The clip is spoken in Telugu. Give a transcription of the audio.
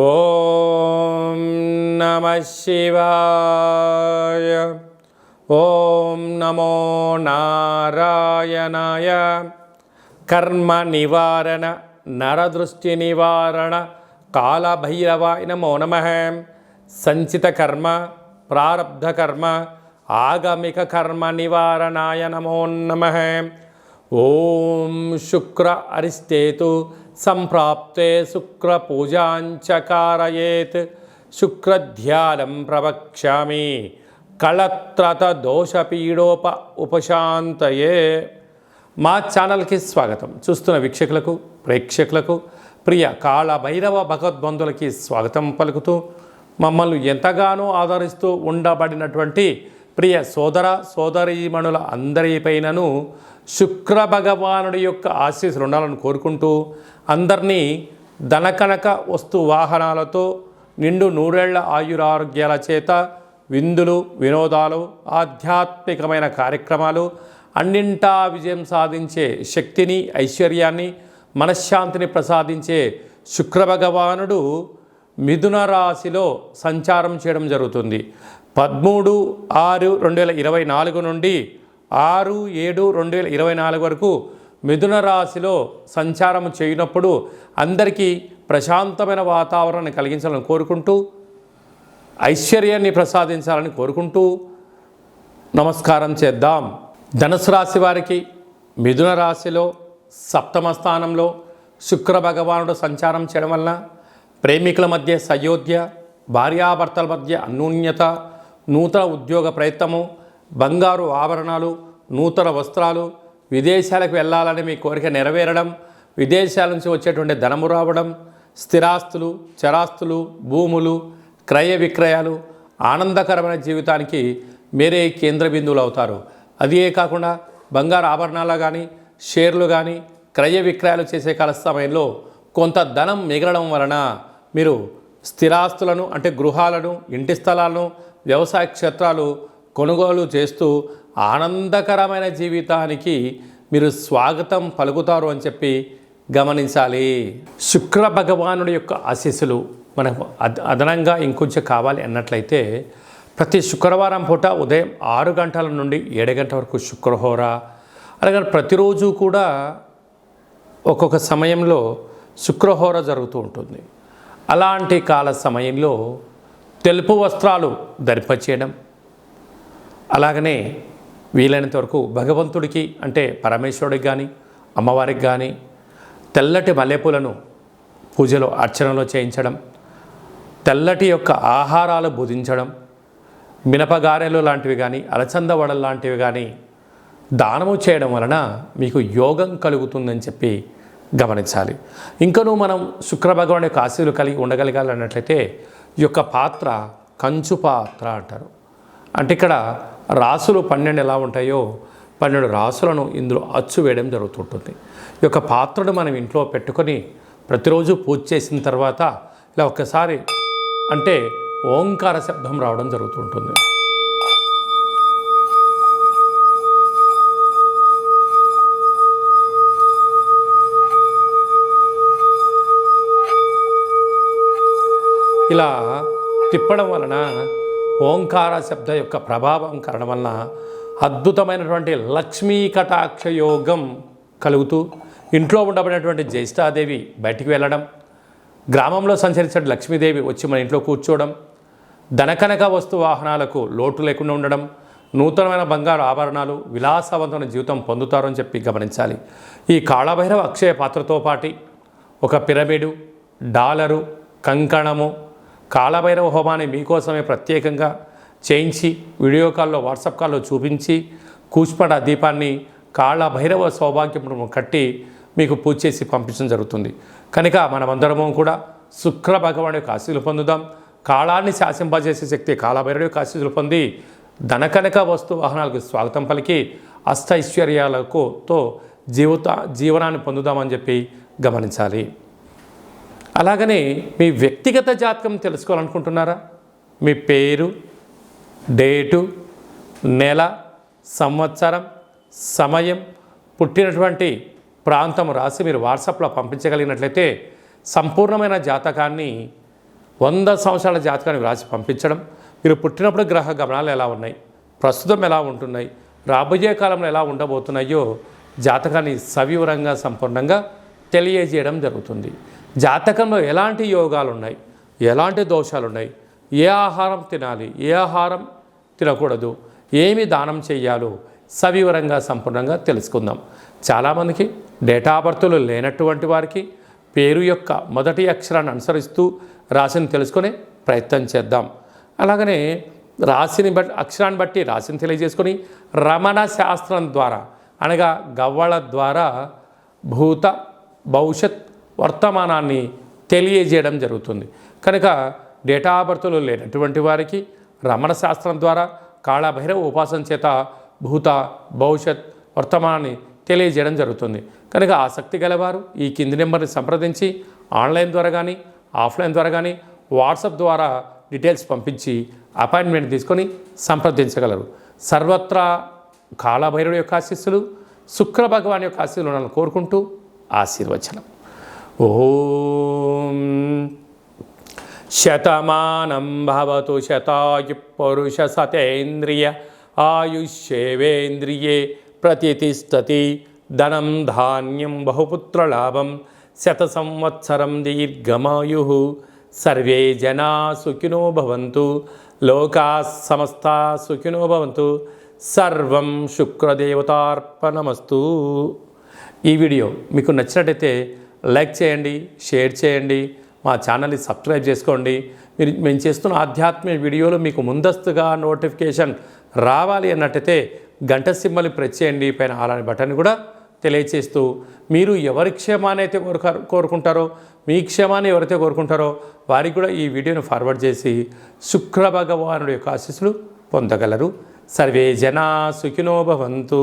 ఓం నమః శివాయ. ఓం నమో నారాయణాయ. కర్మ నివారణ నరదృష్టి నివారణ కాళభైరవాయ నమో నమః. సంచిత కర్మ ప్రారబ్ధ కర్మ ఆగమిక కర్మ నివారణాయ నమో నమః. ఓం శుక్ర అరిష్టేతు సంప్రాప్తే శుక్ర పూజాంచ కారయేత్. శుక్రధ్యానం ప్రవక్ష్యామి కళత్రత దోషపీడోప ఉపశాంతయే. మా ఛానల్కి స్వాగతం. చూస్తున్న వీక్షకులకు ప్రేక్షకులకు ప్రియ కాళభైరవ భగవద్బంధులకి స్వాగతం పలుకుతూ మమ్మల్ని ఎంతగానో ఆదరిస్తూ ఉండబడినటువంటి ప్రియ సోదర సోదరీమణుల అందరిపైనను శుక్ర భగవానుడి యొక్క ఆశీస్సులు ఉండాలని కోరుకుంటూ అందరినీ ధనకనక వస్తు వాహనాలతో నిండు నూరేళ్ల ఆయురారోగ్యాల చేత విందులు వినోదాలు ఆధ్యాత్మికమైన కార్యక్రమాలు అన్నింటా విజయం సాధించే శక్తిని ఐశ్వర్యాన్ని మనశ్శాంతిని ప్రసాదించే శుక్రభగవానుడు మిథున రాశిలో సంచారం చేయడం జరుగుతుంది. 13/6/2024 నుండి 6/7/2024 వరకు మిథున రాశిలో సంచారం చేయనప్పుడు అందరికీ ప్రశాంతమైన వాతావరణాన్ని కలిగించాలని కోరుకుంటూ ఐశ్వర్యాన్ని ప్రసాదించాలని కోరుకుంటూ నమస్కారం చేద్దాం. ధనుసు రాశి వారికి మిథున రాశిలో సప్తమ స్థానంలో శుక్ర భగవానుడు సంచారం చేయడం వలన ప్రేమికుల మధ్య సయోధ్య, భార్యాభర్తల మధ్య అన్యోన్యత, నూతన ఉద్యోగ ప్రయత్నము, బంగారు ఆభరణాలు, నూతన వస్త్రాలు, విదేశాలకు వెళ్ళాలని మీ కోరిక నెరవేరడం, విదేశాల నుంచి వచ్చేటువంటి ధనము రావడం, స్థిరాస్తులు, చరాస్తులు, భూములు, క్రయ విక్రయాలు, ఆనందకరమైన జీవితానికి మీరే కేంద్ర బిందువులు అవుతారు. అదే కాకుండా బంగారు ఆభరణాలు కానీ షేర్లు కానీ క్రయ విక్రయాలు చేసే కాల సమయంలో కొంత ధనం మిగలడం వలన మీరు స్థిరాస్తులను అంటే గృహాలను, ఇంటి స్థలాలను, వ్యవసాయ క్షేత్రాలు కొనుగోలు చేస్తూ ఆనందకరమైన జీవితానికి మీరు స్వాగతం పలుకుతారు అని చెప్పి గమనించాలి. శుక్ర భగవానుడి యొక్క ఆశీస్సులు మనకు అదనంగా ఇంకొంచెం కావాలి అన్నట్లయితే ప్రతి శుక్రవారం పూట ఉదయం 6 గంటల నుండి 7 గంటల వరకు శుక్రహోర, అలాగే ప్రతిరోజు కూడా ఒక్కొక్క సమయంలో శుక్రహోర జరుగుతూ ఉంటుంది. అలాంటి కాల సమయంలో తెలుపు వస్త్రాలు ధరింపచేయడం, అలాగనే వీలైనంత వరకు భగవంతుడికి అంటే పరమేశ్వరుడికి కానీ అమ్మవారికి కానీ తెల్లటి మల్లెపూలను పూజలో అర్చనలో చేయించడం, తెల్లటి యొక్క ఆహారాలు భుజించడం, మినపగారెలు లాంటివి కానీ అలచంద వడలు లాంటివి కానీ దానము చేయడం వలన మీకు యోగం కలుగుతుందని చెప్పి గమనించాలి. ఇంకనూ మనం శుక్ర భగవాన్ యొక్క ఆశీస్సులు కలిగి ఉండగలగాలి అన్నట్లయితే ఈ యొక్క పాత్ర కంచు పాత్ర అంటారు. అంటే ఇక్కడ రాసులు 12 ఎలా ఉంటాయో 12 రాసులను ఇందులో అచ్చు వేయడం జరుగుతుంటుంది. ఈ యొక్క పాత్రను మనం ఇంట్లో పెట్టుకొని ప్రతిరోజు పూజ చేసిన తర్వాత ఇలా ఒక్కసారి అంటే ఓంకార శబ్దం రావడం జరుగుతుంటుంది. ఇలా తిప్పడం వలన ఓంకార శబ్ద యొక్క ప్రభావం కారణం వలన అద్భుతమైనటువంటి లక్ష్మీ కటాక్ష యోగం కలుగుతూ ఇంట్లో ఉండబడినటువంటి జ్యేష్ఠాదేవి బయటికి వెళ్ళడం, గ్రామంలో సంచరించిన లక్ష్మీదేవి వచ్చి మన ఇంట్లో కూర్చోవడం, ధనకనక వస్తు వాహనాలకు లోటు లేకుండా ఉండడం, నూతనమైన బంగారు ఆభరణాలు, విలాసవంతమైన జీవితం పొందుతారని చెప్పి గమనించాలి. ఈ కాళభైరవ అక్షయ పాత్రతో పాటు ఒక పిరమిడు, డాలరు, కంకణము, కాళభైరవ హోమాన్ని మీకోసమే ప్రత్యేకంగా చేయించి వీడియో కాల్లో వాట్సాప్ కాల్లో చూపించి కూచిపడ దీపాన్ని కాళభైరవ సౌభాగ్యమును కట్టి మీకు పూజ చేసి పంపించడం జరుగుతుంది. కనుక మనమందరము కూడా శుక్ర భగవాన్ యొక్క ఆశీస్సులు పొందుదాం. కాళాన్ని శాసింపజేసే శక్తి కాళభైరవ యొక్క ఆశీస్సులు పొంది ధనకనక వస్తు వాహనాలకు స్వాగతం పలికి అష్టైశ్వర్యాలతో జీవనాన్ని పొందుదామని చెప్పి గమనించాలి. అలాగనే మీ వ్యక్తిగత జాతకం తెలుసుకోవాలనుకుంటున్నారా? మీ పేరు, డేటు, నెల, సంవత్సరం, సమయం, పుట్టినటువంటి ప్రాంతం రాసి మీరు వాట్సాప్లో పంపించగలిగినట్లయితే సంపూర్ణమైన జాతకాన్ని 100 సంవత్సరాల జాతకాన్ని వ్రాసి పంపించడం, మీరు పుట్టినప్పుడు గ్రహ గమనాలు ఎలా ఉన్నాయి, ప్రస్తుతం ఎలా ఉంటున్నాయి, రాబోయే కాలంలో ఎలా ఉండబోతున్నాయో జాతకాన్ని సవివరంగా సంపూర్ణంగా తెలియజేయడం జరుగుతుంది. జాతకంలో ఎలాంటి యోగాలు ఉన్నాయి, ఎలాంటి దోషాలు ఉన్నాయి, ఏ ఆహారం తినాలి, ఏ ఆహారం తినకూడదు, ఏమి దానం చేయాలో సవివరంగా సంపూర్ణంగా తెలుసుకుందాం. చాలామందికి డేటా బర్త్లు లేనటువంటి వారికి పేరు యొక్క మొదటి అక్షరాన్ని అనుసరిస్తూ రాశిని తెలుసుకునే ప్రయత్నం చేద్దాం. అలాగనే రాశిని బట్టి అక్షరాన్ని బట్టి రాశిని తెలియజేసుకొని రమణ శాస్త్రం ద్వారా అనగా గవ్వళ ద్వారా భూత భవిష్యత్ వర్తమానాన్ని తెలియజేయడం జరుగుతుంది. కనుక డేటా బర్త్లు లేనటువంటి వారికి రమణ శాస్త్రం ద్వారా కాళభైరవ ఉపాసన చేత భూత భవిష్యత్ వర్తమానాన్ని తెలియజేయడం జరుగుతుంది. కనుక ఆసక్తి గలవారు ఈ కింది నెంబర్ని సంప్రదించి ఆన్లైన్ ద్వారా కానీ ఆఫ్లైన్ ద్వారా కానీ వాట్సాప్ ద్వారా డీటెయిల్స్ పంపించి అపాయింట్మెంట్ తీసుకొని సంప్రదించగలరు. సర్వత్రా కాళభైరవుడి యొక్క ఆశీస్సులు, శుక్ర భగవాన్ యొక్క ఆశీస్సులు ఉండాలని కోరుకుంటూ ఆశీర్వచనం. ఓం శతమానం భవతు శతాయు పురుష సతేంద్రియ ఆయుష్యేవేంద్రియే ప్రతిష్టతి ధనం ధాన్యం బహుపుత్రలాభం శత సంవత్సరం దీర్ఘమాయు సర్వే జనా సుఖినో భవంతు లోకా సమస్తా సుఖినో భవంతు సర్వం శుక్రదేవతార్పణమస్తు. ఈ వీడియో మీకు నచ్చినట్టయితే లైక్ చేయండి, షేర్ చేయండి, మా ఛానల్ని సబ్స్క్రైబ్ చేసుకోండి. మేము చేస్తున్న ఆధ్యాత్మిక వీడియోలు మీకు ముందస్తుగా నోటిఫికేషన్ రావాలి అన్నట్టయితే గంట సింబల్ని ప్రెస్ చేయండి, పైన అలాంటి బటన్ కూడా తెలియచేస్తూ మీరు ఎవరి క్షేమాన్ని అయితే కోరుకుంటారో, మీ క్షేమాన్ని ఎవరైతే కోరుకుంటారో వారికి కూడా ఈ వీడియోని ఫార్వర్డ్ చేసి శుక్ర భగవానుడి యొక్క ఆశీస్సులు పొందగలరు. సర్వే జనా సుఖినో భవంతు.